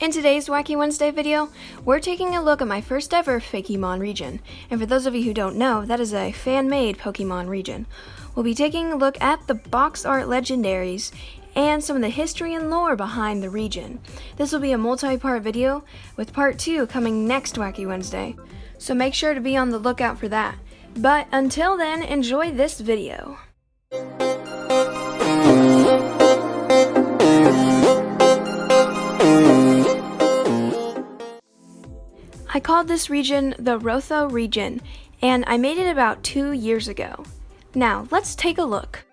In today's Wacky Wednesday video, we're taking a look at my first ever Fakemon region. And for those of you who don't know, that is a fan-made Pokemon region. We'll be taking a look at the box art legendaries and some of the history and lore behind the region. This will be a multi-part video, with part 2 coming next Wacky Wednesday. So make sure to be on the lookout for that. But until then, enjoy this video. I called this region the Rotho region, and I made it about 2 years ago. Now, let's take a look.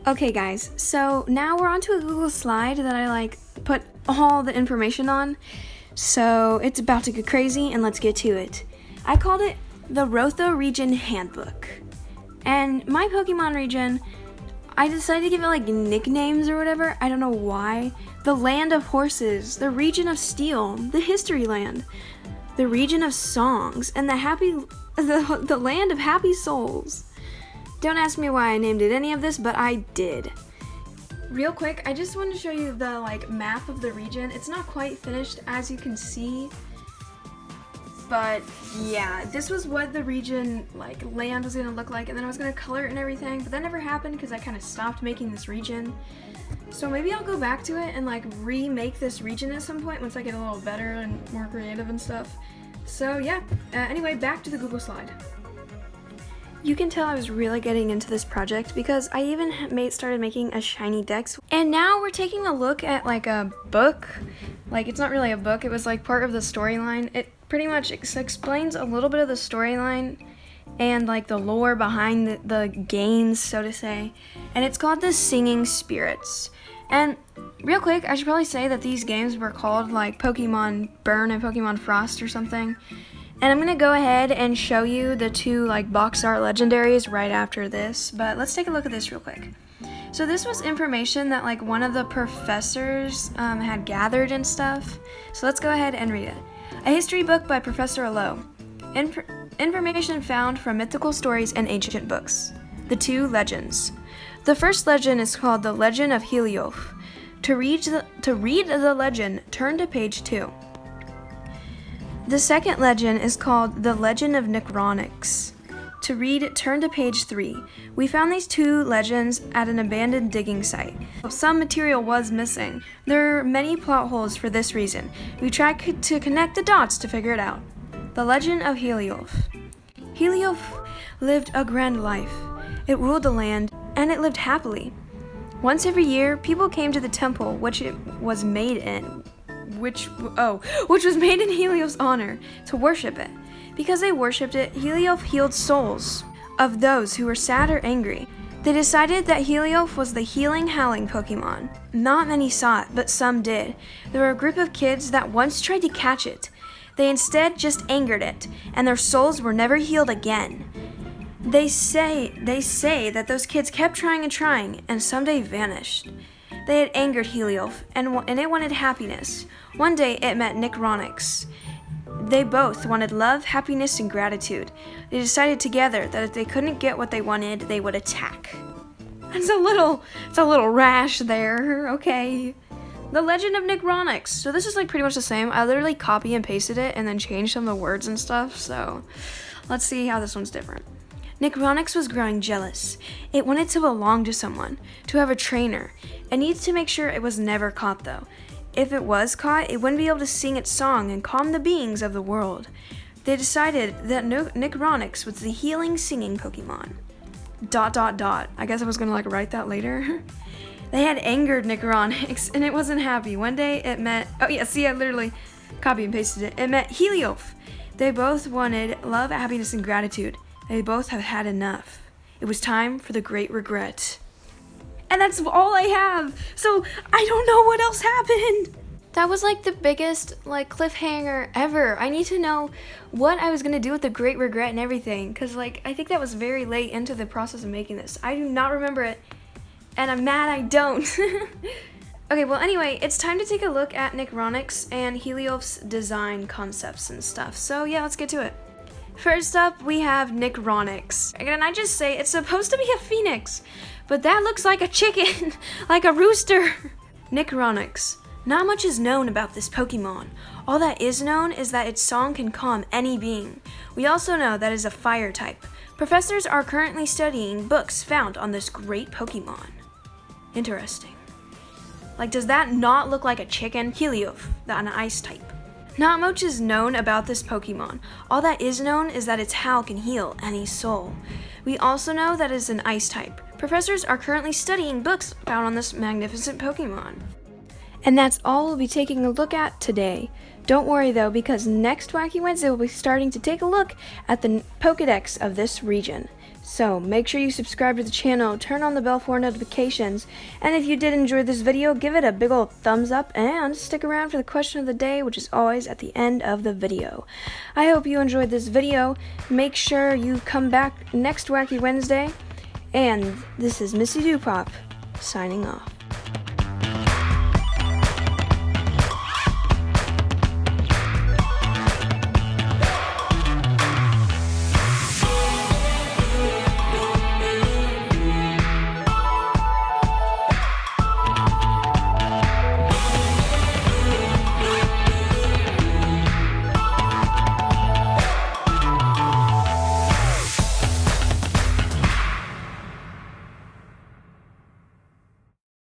Okay guys, so now we're onto a Google slide that I put all the information on. So it's about to get crazy, and let's get to it. I called it the Rotho region handbook. And my Pokemon region, I decided to give it nicknames or whatever. I don't know why. The land of horses, the region of steel, the history land, the region of songs, and the land of happy souls. Don't ask me why I named it any of this, but I did. Real quick, I just wanted to show you the map of the region. It's not quite finished, as you can see. But yeah, this was what the region land was gonna look like, and then I was gonna color it and everything, but that never happened because I kind of stopped making this region. So maybe I'll go back to it and remake this region at some point once I get a little better and more creative and stuff. So yeah, anyway, back to the Google slide. You can tell I was really getting into this project because I even started making a shiny dex. And now we're taking a look at a book. It's not really a book, it was part of the storyline. It pretty much explains a little bit of the storyline and the lore behind the games, so to say. And it's called the Singing Spirits. And real quick, I should probably say that these games were called Pokemon Burn and Pokemon Frost or something. And I'm gonna go ahead and show you the two box art legendaries right after this, but let's take a look at this real quick. So this was information that one of the professors had gathered and stuff. So let's go ahead and read it. A history book by Professor Alo. Information found from mythical stories and ancient books. The two legends. The first legend is called the Legend of Heliof. To read the legend, turn to page 2. The second legend is called the Legend of Necronix. To read, turn to page 3. We found these two legends at an abandoned digging site. Some material was missing. There are many plot holes for this reason. We tried to connect the dots to figure it out. The Legend of Heliof. Heliof lived a grand life. It ruled the land, and it lived happily. Once every year, people came to the temple which was made in Heliof's honor, to worship it. Because they worshipped it, Heliof healed souls of those who were sad or angry. They decided that Heliof was the healing, howling Pokemon. Not many saw it, but some did. There were a group of kids that once tried to catch it. They instead just angered it, and their souls were never healed again. They say that those kids kept trying and trying, and someday vanished. They had angered Heliof, and it wanted happiness. One day, it met Necronix. They both wanted love, happiness, and gratitude. They decided together that if they couldn't get what they wanted, they would attack. It's a little rash there, okay. The Legend of Necronix. So this is pretty much the same. I literally copy and pasted it and then changed some of the words and stuff, so let's see how this one's different. Necronix was growing jealous. It wanted to belong to someone, to have a trainer. It needed to make sure it was never caught though. If it was caught, it wouldn't be able to sing its song and calm the beings of the world. They decided that Necronix was the healing, singing Pokemon. ... I guess I was gonna write that later. They had angered Necronix, and it wasn't happy. One day it met, I literally copy and pasted it. It met Heliof. They both wanted love, happiness, and gratitude. They both have had enough. It was time for the great regret. And that's all I have. So I don't know what else happened. That was the biggest cliffhanger ever. I need to know what I was gonna do with the great regret and everything, because I think that was very late into the process of making this. I do not remember it, and I'm mad I don't. Okay, well anyway, it's time to take a look at Necronix and Heliof's design concepts and stuff. So yeah, let's get to it. First up, we have Necronix. And I just say it's supposed to be a phoenix, but that looks like a chicken, like a rooster. Necronix. Not much is known about this Pokemon. All that is known is that its song can calm any being. We also know that it is a fire type. Professors are currently studying books found on this great Pokemon. Interesting. Like, does that not look like a chicken? Helioph, an ice type. Not much is known about this Pokemon. All that is known is that its howl can heal any soul. We also know that it is an ice type. Professors are currently studying books found on this magnificent Pokemon. And that's all we'll be taking a look at today. Don't worry though, because next Wacky Wednesday we'll be starting to take a look at the Pokedex of this region. So make sure you subscribe to the channel, turn on the bell for notifications, and if you did enjoy this video, give it a big old thumbs up and stick around for the question of the day, which is always at the end of the video. I hope you enjoyed this video. Make sure you come back next Wacky Wednesday, and this is Missy Dupop signing off.